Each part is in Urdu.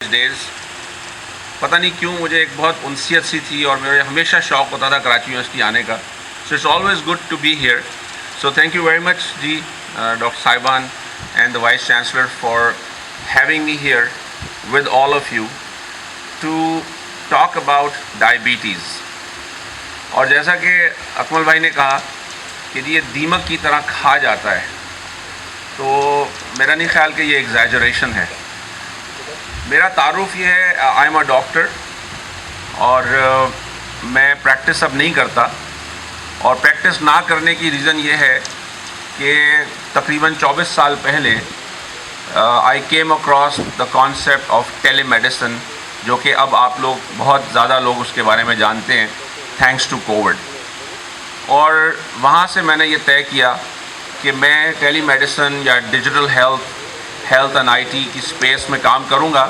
ڈیز پتہ نہیں کیوں مجھے ایک بہت انسیت سی تھی اور میرے ہمیشہ شوق ہوتا تھا کراچی یونیورسٹی آنے کا. So it's always good to be here. So thank you very much جی ڈاکٹر صاحبان and the vice chancellor for having me here with all of you to talk about diabetes. اور جیسا کہ اکمل بھائی نے کہا کہ جی یہ دیمک کی طرح کھا جاتا ہے، تو میرا نہیں خیال کہ یہ ایگزیجریشن ہے. میرا تعارف یہ ہے، آئی ایم اے ڈاکٹر اور میں پریکٹس اب نہیں کرتا. اور پریکٹس نہ کرنے کی ریزن یہ ہے کہ تقریباً 24 سال پہلے I came across the concept of telemedicine, جو کہ اب آپ لوگ بہت زیادہ لوگ اس کے بارے میں جانتے ہیں تھینکس ٹو کووڈ. اور وہاں سے میں نے یہ طے کیا کہ میں ٹیلی میڈیسن یا digital health and I T کی اسپیس میں کام کروں گا،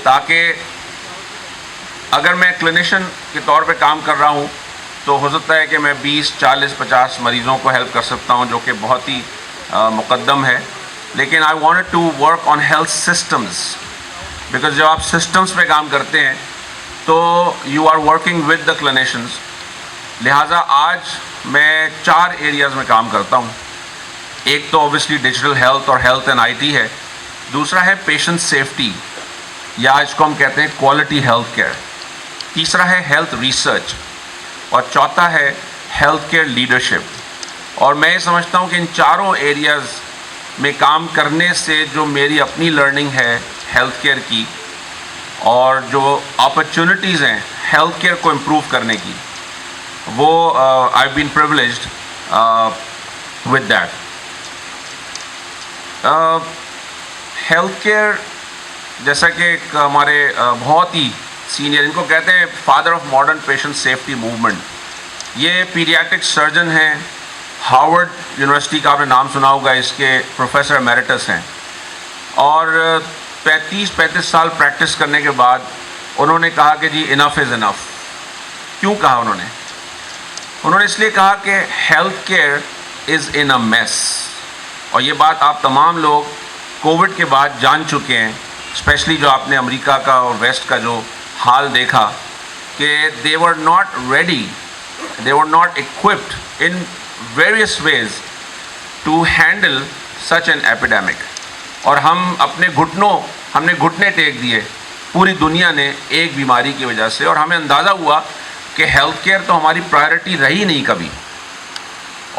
تاکہ اگر میں کلینیشین کے طور پہ کام کر رہا ہوں تو ہو سکتا ہے کہ میں 20 40 50 مریضوں کو ہیلپ کر سکتا ہوں، جو کہ بہت ہی مقدم ہے. لیکن I wanted to work on health systems, because جب آپ سسٹمز پہ کام کرتے ہیں تو you are working with the clinicians. لہٰذا آج میں 4 ایریاز میں کام کرتا ہوں. ایک تو اوبیسلی ڈیجیٹل ہیلتھ اور ہیلتھ اینڈ آئی ٹی ہے، دوسرا ہے پیشنٹ سیفٹی یا اس کو ہم کہتے ہیں کوالٹی ہیلتھ کیئر، تیسرا ہے ہیلتھ ریسرچ، اور چوتھا ہے ہیلتھ کیئر لیڈرشپ. اور میں یہ سمجھتا ہوں کہ ان چاروں ایریاز میں کام کرنے سے جو میری اپنی لرننگ ہے ہیلتھ کیئر کی، اور جو اپرچونیٹیز ہیں ہیلتھ کیئر کو امپروو کرنے کی، وہ I been privileged with that. Health care جیسا کہ ایک ہمارے بہت ہی سینئر، ان کو کہتے ہیں father of modern patient safety movement, یہ پیڈیاٹرک سرجن ہیں، ہارورڈ یونیورسٹی کا آپ نے نام سنا ہوگا، اس کے پروفیسر ایمیریٹس ہیں. اور 35 سال پریکٹس کرنے کے بعد انہوں نے کہا کہ جی انف از انف. کیوں کہا انہوں نے اس لیے کہا کہ health care is in a mass. اور یہ بات آپ تمام لوگ کووڈ کے بعد جان چکے ہیں، اسپیشلی جو آپ نے امریکہ کا اور ویسٹ کا جو حال دیکھا کہ they were not ready, they were not equipped in various ways to handle such an epidemic. اور ہم نے گھٹنے ٹیک دیے پوری دنیا نے ایک بیماری کی وجہ سے، اور ہمیں اندازہ ہوا کہ ہیلتھ کیئر تو ہماری پرائرٹی رہی نہیں کبھی،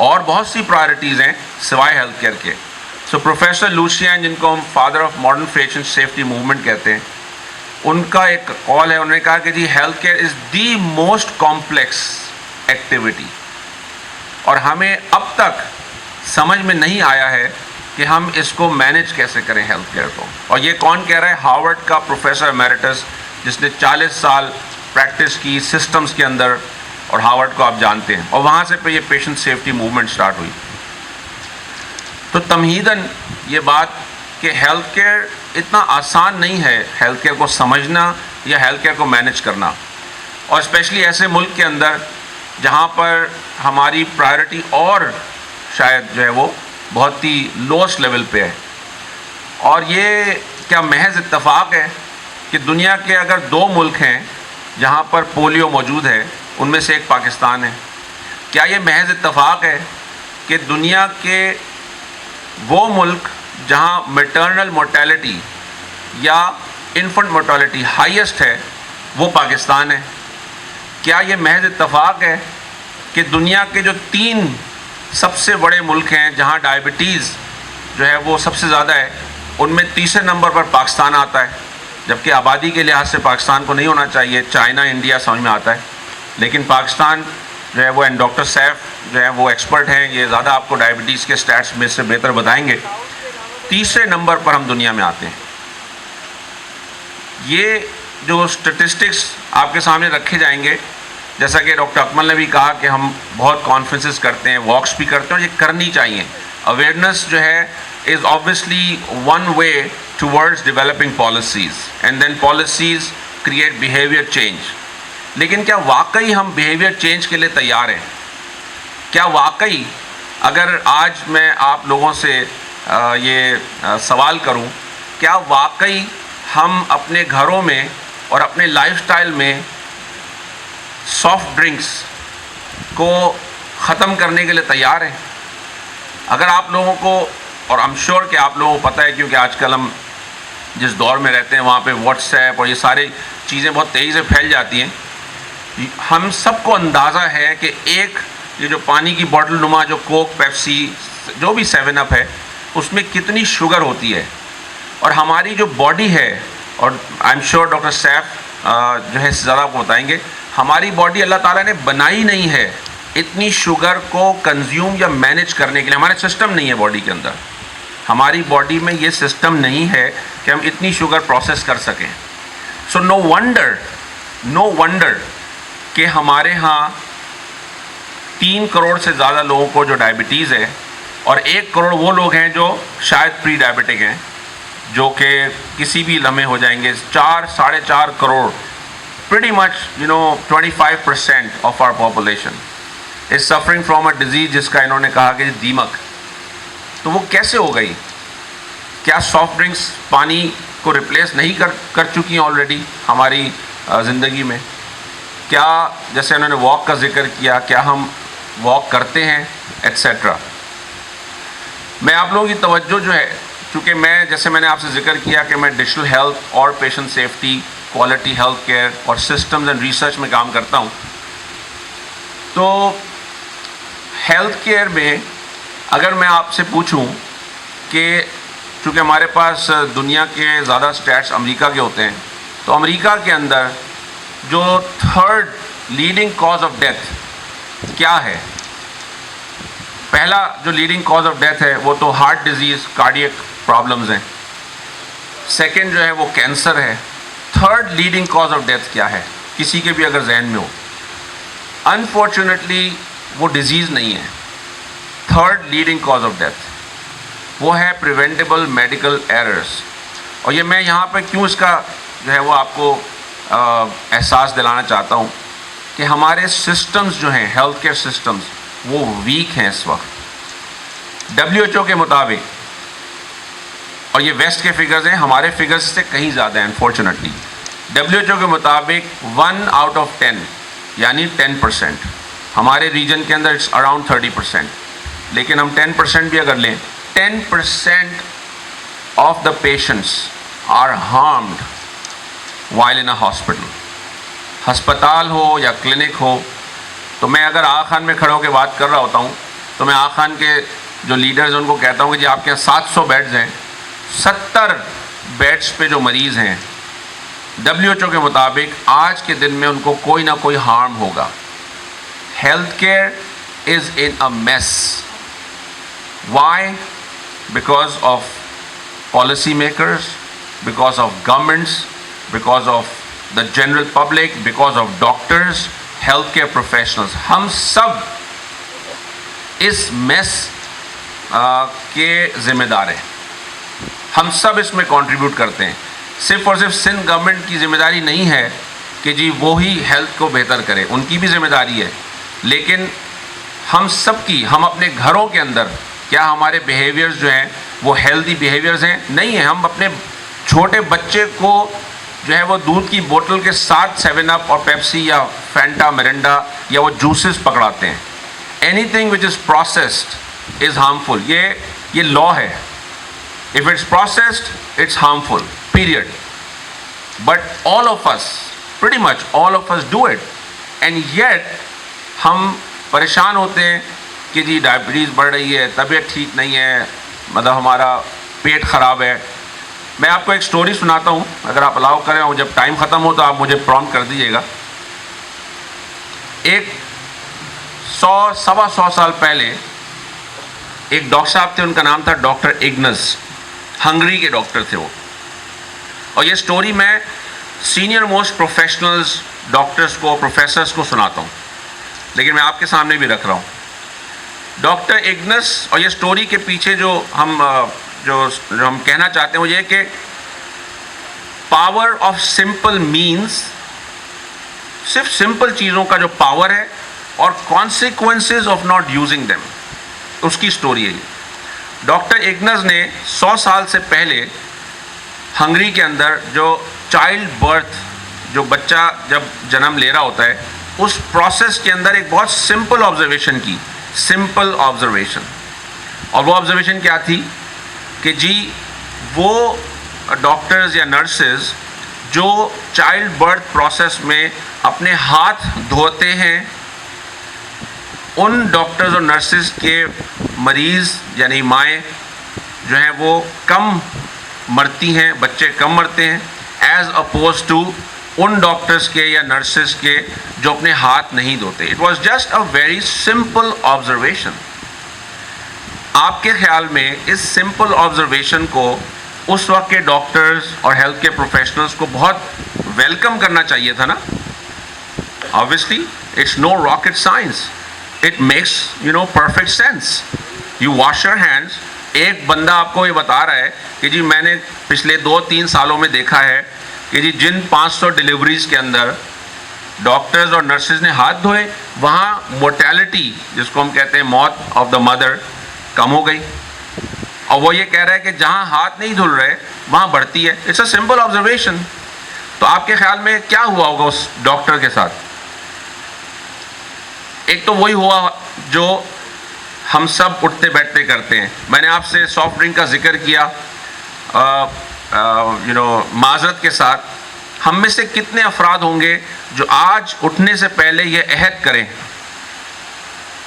اور بہت سی پرائرٹیز ہیں سوائے ہیلتھ کیئر کے. سو پروفیسر لوشین، جن کو ہم father of modern patient safety movement کہتے ہیں، ان کا ایک قول ہے، انہوں نے کہا کہ جی health care is the most complex activity. اور ہمیں اب تک سمجھ میں نہیں آیا ہے کہ ہم اس کو مینیج کیسے کریں ہیلتھ کیئر کو. اور یہ کون کہہ رہا ہے؟ ہارورڈ کا پروفیسر ایمیریٹس، جس نے 40 سال پریکٹس کی سسٹمز کے اندر، اور ہارورڈ کو آپ جانتے ہیں. اور وہاں سے پہ یہ پیشنٹ سیفٹی موومنٹ سٹارٹ ہوئی. تو تمہیداً یہ بات کہ ہیلتھ کیئر اتنا آسان نہیں ہے، ہیلتھ کیئر کو سمجھنا یا ہیلتھ کیئر کو مینیج کرنا، اور اسپیشلی ایسے ملک کے اندر جہاں پر ہماری پرائرٹی اور شاید جو ہے وہ بہت ہی لوسٹ لیول پہ ہے. اور یہ کیا محض اتفاق ہے کہ دنیا کے اگر 2 ملک ہیں جہاں پر پولیو موجود ہے، ان میں سے ایک پاکستان ہے؟ کیا یہ محض اتفاق ہے کہ دنیا کے وہ ملک جہاں میٹرنل مورٹیلٹی یا انفنٹ مورٹیلٹی ہائیسٹ ہے وہ پاکستان ہے؟ کیا یہ محض اتفاق ہے کہ دنیا کے جو 3 سب سے بڑے ملک ہیں جہاں ڈائبٹیز جو ہے وہ سب سے زیادہ ہے، ان میں تیسرے نمبر پر پاکستان آتا ہے؟ جبکہ آبادی کے لحاظ سے پاکستان کو نہیں ہونا چاہیے، چائنا انڈیا سمجھ میں آتا ہے، لیکن پاکستان جو ہے وہ، اینڈ ڈاکٹر سیف جو ہے وہ ایکسپرٹ ہیں، یہ زیادہ آپ کو ڈائبٹیز کے سٹیٹس میں سے بہتر بتائیں گے، تیسرے نمبر پر ہم دنیا میں آتے ہیں. یہ جو اسٹیٹسٹکس آپ کے سامنے رکھے جائیں گے، جیسا کہ ڈاکٹر اکمل نے بھی کہا کہ ہم بہت کانفرنسز کرتے ہیں، واکس بھی کرتے ہیں، اور یہ کرنی چاہیے. اویئرنیس جو ہے از obviously one way towards developing policies, and then policies create behavior change. لیکن کیا واقعی ہم بیہیویئر چینج کے لیے تیار ہیں؟ کیا واقعی اگر آج میں آپ لوگوں سے یہ سوال کروں، کیا واقعی ہم اپنے گھروں میں اور اپنے لائف سٹائل میں سافٹ ڈرنکس کو ختم کرنے کے لیے تیار ہیں؟ اگر آپ لوگوں کو، اور I'm sure کہ آپ لوگوں کو پتہ ہے کیونکہ آج کل ہم جس دور میں رہتے ہیں وہاں پہ واٹس ایپ اور یہ ساری چیزیں بہت تیزی سے پھیل جاتی ہیں، ہم سب کو اندازہ ہے کہ ایک یہ جو پانی کی بوٹل نما جو کوک، پیپسی، جو بھی 7 اپ ہے، اس میں کتنی شوگر ہوتی ہے. اور ہماری جو باڈی ہے، اور I'm sure ڈاکٹر سیف جو ہے زیادہ آپ کو بتائیں گے، ہماری باڈی اللہ تعالیٰ نے بنائی نہیں ہے اتنی شوگر کو کنزیوم یا مینیج کرنے کے لیے. ہمارے سسٹم نہیں ہے باڈی کے اندر، ہماری باڈی میں یہ سسٹم نہیں ہے کہ ہم اتنی شوگر پروسیس کر سکیں. سو نو ونڈر کہ ہمارے ہاں 3 کروڑ سے زیادہ لوگوں کو جو ڈائبٹیز ہے، اور 1 کروڑ وہ لوگ ہیں جو شاید پری ڈائبٹک ہیں، جو کہ کسی بھی لمحے ہو جائیں گے. 4.5 crore, pretty much 25% of our population is suffering from a disease جس کا انہوں نے کہا کہ دیمک. تو وہ کیسے ہو گئی؟ کیا سافٹ ڈرنکس پانی کو ریپلیس نہیں کر چکی ہیں آلریڈی ہماری زندگی میں؟ کیا جیسے انہوں نے واک کا ذکر کیا، کیا ہم واک کرتے ہیں ایٹسیٹرا؟ میں آپ لوگوں کی توجہ جو ہے، چونکہ جیسے میں نے آپ سے ذکر کیا کہ میں ڈیجیٹل ہیلتھ اور patient safety, quality health care اور سسٹمز اینڈ ریسرچ میں کام کرتا ہوں، تو ہیلتھ کیئر میں اگر میں آپ سے پوچھوں کہ چونکہ ہمارے پاس دنیا کے زیادہ اسٹیٹس امریکہ کے ہوتے ہیں، تو امریکہ کے اندر جو 3rd leading cause of death کیا ہے؟ پہلا جو لیڈنگ کاز آف ڈیتھ ہے وہ تو ہارٹ ڈیزیز، کارڈیک پرابلمز ہیں. سیکنڈ جو ہے وہ کینسر ہے. 3rd leading cause of death کیا ہے؟ کسی کے بھی اگر ذہن میں ہو. انفارچونیٹلی وہ ڈیزیز نہیں ہے. 3rd leading cause of death وہ ہے پریونٹیبل میڈیکل ایررز. اور یہ میں یہاں پہ کیوں اس کا جو ہے وہ آپ کو احساس دلانا چاہتا ہوں کہ ہمارے سسٹمز جو ہیں، ہیلتھ کیئر سسٹمز، وہ ویک ہیں اس وقت. WHO کے مطابق، اور یہ ویسٹ کے فگرز ہیں، ہمارے فگرز سے کہیں زیادہ ہیں انفارچونیٹلی. WHO کے مطابق 1 out of 10 یعنی 10%. ہمارے ریجن کے اندر اٹس اراؤنڈ 30%، لیکن ہم 10% بھی اگر لیں، 10% of the patients are harmed while in a hospital. ہسپتال ہو یا کلینک ہو. تو میں اگر آغا خان میں کھڑا ہو کے بات کر رہا ہوتا ہوں تو میں آغا خان کے جو لیڈرز ہیں ان کو کہتا ہوں کہ جی آپ کے یہاں 700 بیڈز ہیں، 70 بیڈز پہ جو مریض ہیں WHO کے مطابق آج کے دن میں ان کو کوئی نہ کوئی ہارم ہوگا. Health care is in a mess. Why? Because of policy makers, because of governments, because of the general public, because of doctors, health care professionals. ہم سب اس میس کے ذمہ دار ہیں. ہم سب اس میں کنٹریبیوٹ کرتے ہیں. صرف اور صرف سندھ گورنمنٹ کی ذمہ داری نہیں ہے کہ جی وہی ہیلتھ کو بہتر کرے، ان کی بھی ذمہ داری ہے، لیکن ہم سب کی، ہم اپنے گھروں کے اندر کیا ہمارے بیہیویئرز جو ہیں وہ ہیلدی بیہیویئرز ہیں؟ نہیں ہیں. ہم اپنے چھوٹے بچے کو جو ہے وہ دودھ کی بوتل کے ساتھ 7 اپ اور پیپسی یا فینٹا، مرنڈا یا وہ جوسز پکڑاتے ہیں. Any thing which is processed is harmful. یہ لا ہے. If it's processed, it's harmful, period. But all of us, pretty much all of us do it. And yet, ہم پریشان ہوتے ہیں کہ جی ڈائبٹیز بڑھ رہی ہے، طبیعت ٹھیک نہیں ہے، مطلب ہمارا پیٹ خراب ہے. میں آپ کو ایک سٹوری سناتا ہوں، اگر آپ الاؤ کریں اور جب ٹائم ختم ہو تو آپ مجھے پرومپٹ کر دیجیے گا. ایک 100 سال پہلے ایک ڈاکٹر صاحب تھے، ان کا نام تھا ڈاکٹر ایگنز. ہنگری کے ڈاکٹر تھے وہ. اور یہ سٹوری میں سینئر موسٹ پروفیشنلز، ڈاکٹرز کو، پروفیسرز کو سناتا ہوں، لیکن میں آپ کے سامنے بھی رکھ رہا ہوں. ڈاکٹر ایگنس، اور یہ سٹوری کے پیچھے جو ہم کہنا چاہتے ہیں وہ یہ کہ پاور آف سمپل مینس، صرف سمپل چیزوں کا جو پاور ہے اور consequences of not using them, اس کی سٹوری ہے یہ. ڈاکٹر ایگنز نے 100 سال سے پہلے ہنگری کے اندر جو چائلڈ برتھ، جو بچہ جب جنم لے رہا ہوتا ہے، اس پروسیس کے اندر ایک بہت سمپل آبزرویشن کی، سمپل آبزرویشن. اور وہ آبزرویشن کیا تھی کہ جی وہ ڈاکٹرز یا نرسز جو چائلڈ برتھ پروسیس میں اپنے ہاتھ دھوتے ہیں، ان ڈاکٹرز اور نرسز کے مریض یعنی مائیں جو ہیں وہ کم مرتی ہیں، بچے کم مرتے ہیں، ایز اپوز ٹو ان ڈاکٹرز کے یا نرسز کے جو اپنے ہاتھ نہیں دھوتے. It was just a very simple observation. آپ کے خیال میں اس سمپل آبزرویشن کو اس وقت کے ڈاکٹرز اور ہیلتھ کیئر پروفیشنلز کو بہت ویلکم کرنا چاہیے تھا نا. obviously it's no rocket science, it makes perfect sense. you wash your hands. ایک بندہ آپ کو یہ بتا رہا ہے کہ جی میں نے پچھلے 2-3 سالوں میں دیکھا ہے کہ جی جن 500 ڈیلیوریز کے اندر ڈاکٹرز اور نرسز نے ہاتھ دھوئے، وہاں مورٹیلٹی جس کو ہم کہتے ہیں موت آف دا مدر کم ہو گئی. اور وہ یہ کہہ رہا ہے کہ جہاں ہاتھ نہیں دھل رہے وہاں بڑھتی ہے. It's a simple observation. تو آپ کے خیال میں کیا ہوا ہوگا اس ڈاکٹر کے ساتھ؟ ایک تو وہی ہوا جو ہم سب اٹھتے بیٹھتے کرتے ہیں. میں نے آپ سے سافٹ ڈرنک کا ذکر کیا معذرت کے ساتھ. ہم میں سے کتنے افراد ہوں گے جو آج اٹھنے سے پہلے یہ عہد کریں،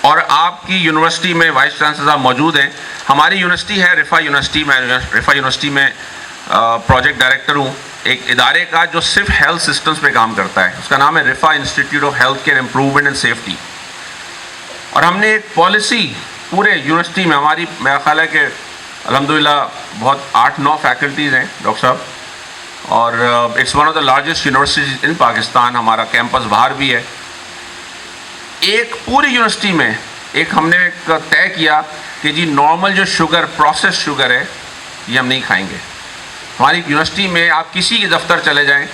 اور آپ کی یونیورسٹی میں وائس چانسلر صاحب موجود ہیں، ہماری یونیورسٹی ہے رفا یونیورسٹی، میں رفا یونیورسٹی میں پروجیکٹ ڈائریکٹر ہوں، ایک ادارے کا جو صرف ہیلتھ سسٹمز پہ کام کرتا ہے. اس کا نام ہے Rafa institute of health care improvement and safety. اور ہم نے ایک پالیسی پورے یونیورسٹی میں، ہماری میرا خیال ہے کہ الحمدللہ بہت 8-9 فیکلٹیز ہیں ڈاکٹر صاحب، اور it's one of the largest universities in Pakistan. ہمارا کیمپس باہر بھی ہے. ایک پوری یونیورسٹی میں ایک ہم نے طے کیا کہ جی نارمل جو شوگر، پروسیس شوگر ہے، یہ ہم نہیں کھائیں گے. ہماری یونیورسٹی میں آپ کسی کے دفتر چلے جائیں،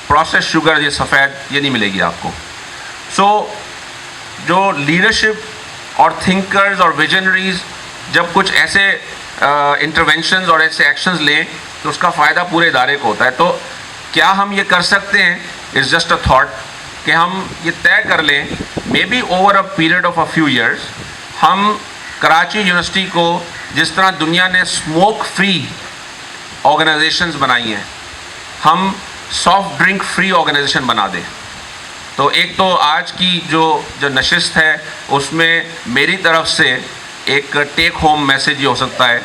پروسیس شوگر یہ سفید یہ نہیں ملے گی آپ کو. سو جو لیڈرشپ اور تھنکرز اور ویژنریز جب کچھ ایسے انٹرونشنز اور ایسے ایکشنز لیں تو اس کا فائدہ پورے ادارے کو ہوتا ہے. تو کیا ہم یہ کر سکتے ہیں؟ اٹس جسٹ اے تھاٹ کہ ہم یہ طے کر لیں maybe over a period of a few years, ہم کراچی یونیورسٹی کو جس طرح دنیا نے اسموک فری آرگنائزیشنز بنائی ہیں، ہم سافٹ ڈرنک فری آرگنائزیشن بنا دیں. تو ایک تو آج کی جو نشست ہے اس میں میری طرف سے ایک ٹیک ہوم میسیج یہ ہو سکتا ہے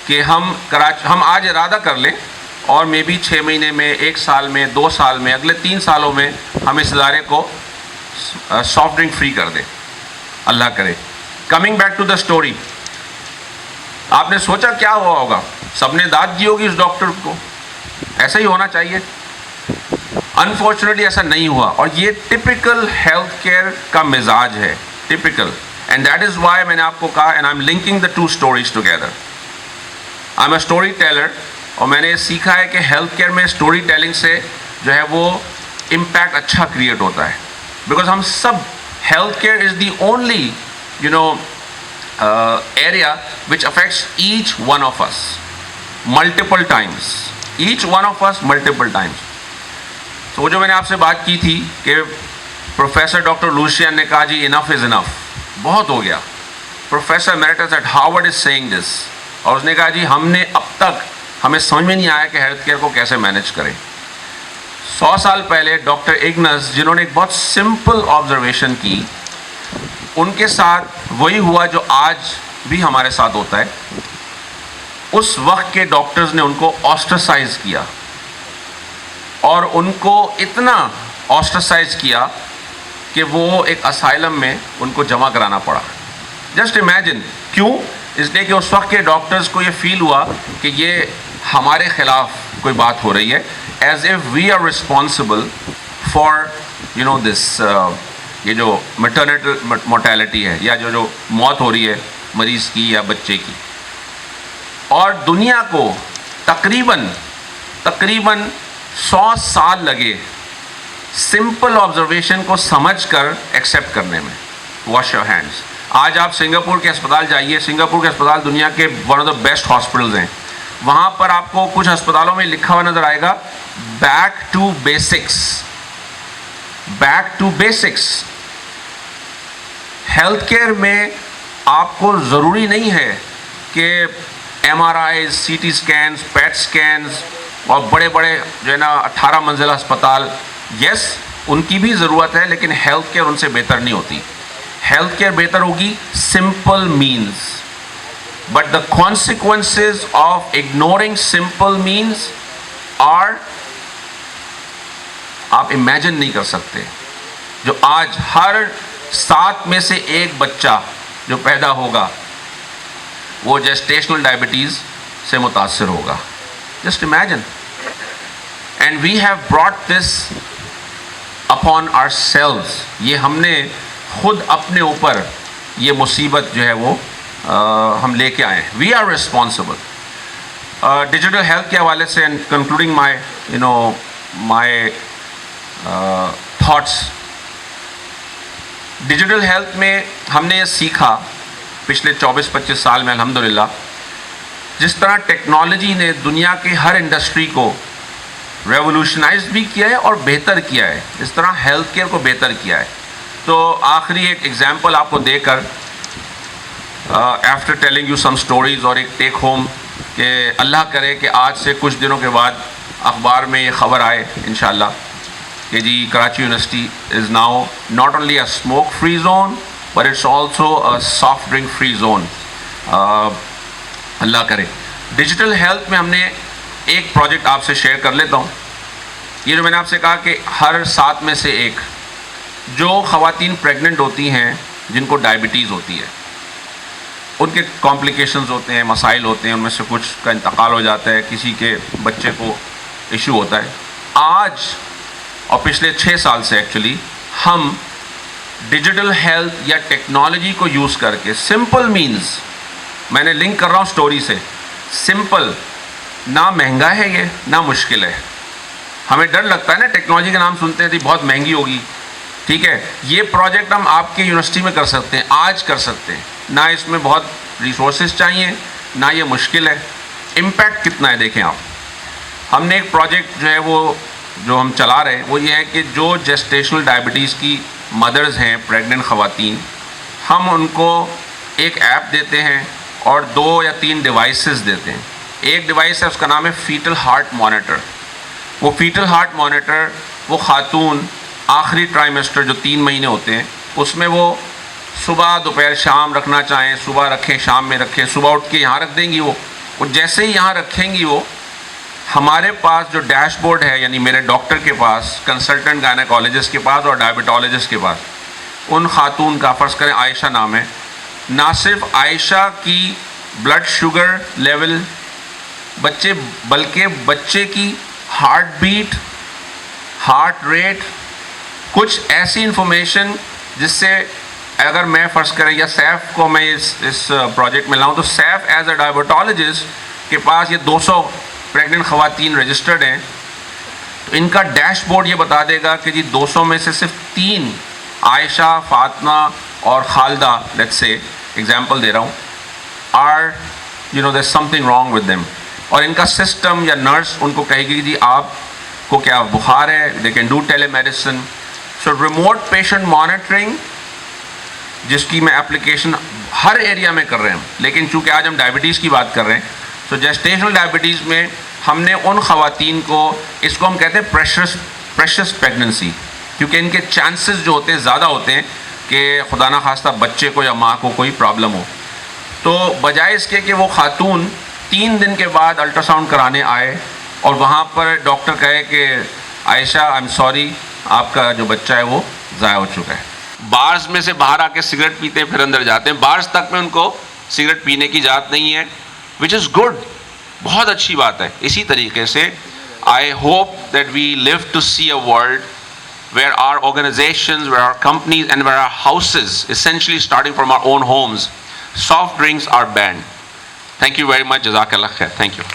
کہ ہم آج ارادہ کر لیں، اور مے بی 6 مہینے میں، 1 سال میں، 2 سال میں، اگلے 3 سالوں میں ہم اس ادارے کو سافٹ ڈرنک فری کر دیں. اللہ کرے. Coming back to the story, آپ نے سوچا کیا ہوا ہوگا؟ سب نے داد دی ہوگی اس ڈاکٹر کو. ایسا ہی ہونا چاہیے. انفارچونیٹلی ایسا نہیں ہوا، اور یہ ٹپیکل ہیلتھ کیئر کا مزاج ہے، typical. And that is why میں نے آپ کو کہا، and I am linking the 2 stories together. I am a storyteller, اور میں نے سیکھا ہے کہ ہیلتھ کیئر میں اسٹوری ٹیلنگ سے جو ہے وہ امپیکٹ اچھا کریٹ ہوتا ہے. بیکاز ہم سب، health care is the only area which affects each one of us multiple times. Each one of us multiple times. تو جو میں نے آپ سے بات کی تھی کہ پروفیسر ڈاکٹر لوشین نے کہا جی انف از انف، بہت ہو گیا. Professor emeritus at Harvard is seeing this, اور اس نے کہا جی ہم نے اب تک ہمیں سمجھ میں نہیں آیا کہ ہیلتھ کیئر کو کیسے مینیج کریں. 100 سال پہلے ڈاکٹر اگنس، جنہوں نے ایک بہت سمپل آبزرویشن کی، ان کے ساتھ وہی ہوا جو آج بھی ہمارے ساتھ ہوتا ہے. اس وقت کے ڈاکٹرز نے ان کو آسٹرسائز کیا، اور ان کو اتنا آسٹرسائز کیا کہ وہ ایک اسائلم میں ان کو جمع کرانا پڑا. Just imagine. کیوں؟ اس لیے کہ اس وقت کے ڈاکٹرز کو یہ فیل ہوا کہ یہ ہمارے خلاف کوئی بات ہو رہی ہے، as if we are responsible for this, یہ جو میٹرنٹل مورٹیلٹی ہے، یا جو موت ہو رہی ہے مریض کی یا بچے کی. اور دنیا کو تقریباً 100 سال لگے سمپل آبزرویشن کو سمجھ کر ایکسیپٹ کرنے میں. Wash your hands. آج آپ سنگاپور کے اسپتال جائیے، سنگاپور کے اسپتال دنیا کے one of the best hospitals ہیں. وہاں پر آپ کو کچھ ہسپتالوں میں لکھا ہوا نظر آئے گا back to basics. Back to basics. Health care میں آپ کو ضروری نہیں ہے کہ M R Is, C T scans, PET scans اور بڑے بڑے جو ہے نا 18 منزلہ ہسپتال. یس, ان کی بھی ضرورت ہے, لیکن ہیلتھ کیئر ان سے بہتر نہیں ہوتی. ہیلتھ کیئر بہتر ہوگی simple means. But the consequences of ignoring simple means are, آپ امیجن نہیں کر سکتے. جو آج ہر 7 میں سے 1 بچہ جو پیدا ہوگا وہ جیسٹیشنل ڈائبٹیز سے متاثر ہوگا. Just imagine. And we have brought this upon ourselves. یہ ہم نے خود اپنے اوپر یہ مصیبت جو ہے وہ ہم لے کے آئے ہیں. We are responsible. Digital health کے حوالے سے concluding my thoughts. Digital health میں ہم نے یہ سیکھا پچھلے 24-25 سال میں الحمدللہ, جس طرح ٹیکنالوجی نے دنیا کے ہر انڈسٹری کو ریولوشنائز بھی کیا ہے اور بہتر کیا ہے, اس طرح ہیلتھ کیئر کو بہتر کیا ہے. تو آخری ایک ایگزامپل آپ کو دے کر, after telling you some stories, اور ایک ٹیک ہوم کہ اللہ کرے کہ آج سے کچھ دنوں کے بعد اخبار میں یہ خبر آئے انشاءاللہ کہ جی Karachi university is now not only a smoke free zone but it's also a soft drink free zone. اللہ کرے. ڈیجیٹل ہیلتھ میں ہم نے ایک پروجیکٹ آپ سے شیئر کر لیتا ہوں. یہ جو میں نے آپ سے کہا کہ ہر 7 میں سے 1 جو خواتین پریگننٹ ہوتی ہیں جن کو ڈائبٹیز ہوتی ہے, ان کے کمپلیکیشنز ہوتے ہیں, مسائل ہوتے ہیں, ان میں سے کچھ کا انتقال ہو جاتا ہے, کسی کے بچے کو ایشو ہوتا ہے. آج اور پچھلے 6 سال سے ایکچولی ہم ڈیجیٹل ہیلتھ یا ٹیکنالوجی کو یوز کر کے سمپل مینز, میں نے لنک کر رہا ہوں اسٹوری سے, سمپل, نہ مہنگا ہے یہ نہ مشکل ہے. ہمیں ڈر لگتا ہے نا ٹیکنالوجی کا نام سنتے ہیں تو بہت مہنگی ہوگی. ٹھیک ہے, یہ پروجیکٹ ہم آپ کی یونیورسٹی میں کر سکتے ہیں, آج کر سکتے ہیں. نہ اس میں بہت ریسورسز چاہیے, نہ یہ مشکل ہے. امپیکٹ کتنا ہے دیکھیں آپ. ہم نے ایک پروجیکٹ جو ہے وہ جو ہم چلا رہے ہیں وہ یہ ہے کہ جو جیسٹیشنل ڈائبٹیز کی مدرز ہیں, پریگننٹ خواتین, ہم ان کو ایک ایپ دیتے ہیں اور 2 یا 3 ڈیوائسز دیتے ہیں. ایک ڈیوائس ہے, اس کا نام ہے فیٹل ہارٹ مانیٹر. وہ فیٹل ہارٹ مانیٹر وہ خاتون آخری ٹرائمیسٹر جو 3 مہینے ہوتے ہیں اس میں وہ صبح دوپہر شام رکھنا چاہیں, صبح رکھیں شام میں رکھیں, صبح اٹھ کے یہاں رکھ دیں گی. وہ جیسے ہی یہاں رکھیں گی وہ ہمارے پاس جو ڈیش بورڈ ہے, یعنی میرے ڈاکٹر کے پاس, کنسلٹنٹ گائنیکالوجسٹ کے پاس اور ڈائبٹالوجسٹ کے پاس, ان خاتون کا فرض کریں عائشہ نام ہے, نہ صرف عائشہ کی بلڈ شوگر لیول بلکہ بچے کی ہارٹ بیٹ, ہارٹ ریٹ, کچھ ایسی انفارمیشن جس سے اگر میں فرض کریں یا سیف کو میں اس پروجیکٹ میں لاؤں تو سیف ایز اے ڈائبٹالوجسٹ کے پاس یہ 200 پریگننٹ خواتین رجسٹرڈ ہیں. تو ان کا ڈیش بورڈ یہ بتا دے گا کہ جی 200 میں سے صرف 3 عائشہ, فاطمہ اور خالدہ, لیٹس سے ایگزامپل دے رہا ہوں, are there's something wrong with them. اور ان کا سسٹم یا نرس ان کو کہے گی جی آپ کو کیا بخار ہے, they can do telemedicine. So remote patient monitoring جس کی میں اپلیکیشن ہر ایریا میں کر رہے ہیں, لیکن چونکہ آج ہم ڈائبٹیز کی بات کر رہے ہیں تو جیسٹیشنل ڈائبٹیز میں ہم نے ان خواتین کو, اس کو ہم کہتے ہیں پریشس پریگننسی, کیونکہ ان کے چانسز جو ہوتے ہیں زیادہ ہوتے ہیں کہ خدا نہ خواستہ بچے کو یا ماں کو کوئی پرابلم ہو. تو بجائے اس کے کہ وہ خاتون 3 دن کے بعد الٹرا ساؤنڈ کرانے آئے اور وہاں پر ڈاکٹر کہے کہ عائشہ آئی ایم سوری آپ کا جو بچہ ہے وہ ضائع ہو چکا ہے. بارز میں سے باہر آ کے سگریٹ پیتے ہیں پھر اندر جاتے ہیں, بارز تک میں ان کو سگریٹ پینے کی اجازت نہیں ہے, وچ از گڈ, بہت اچھی بات ہے. اسی طریقے سے I hope that we live to see a world where our organizations, where our companies and where our houses, essentially starting from our own homes, soft drinks are banned. Thank you very much. Jazakallah khair. Thank you.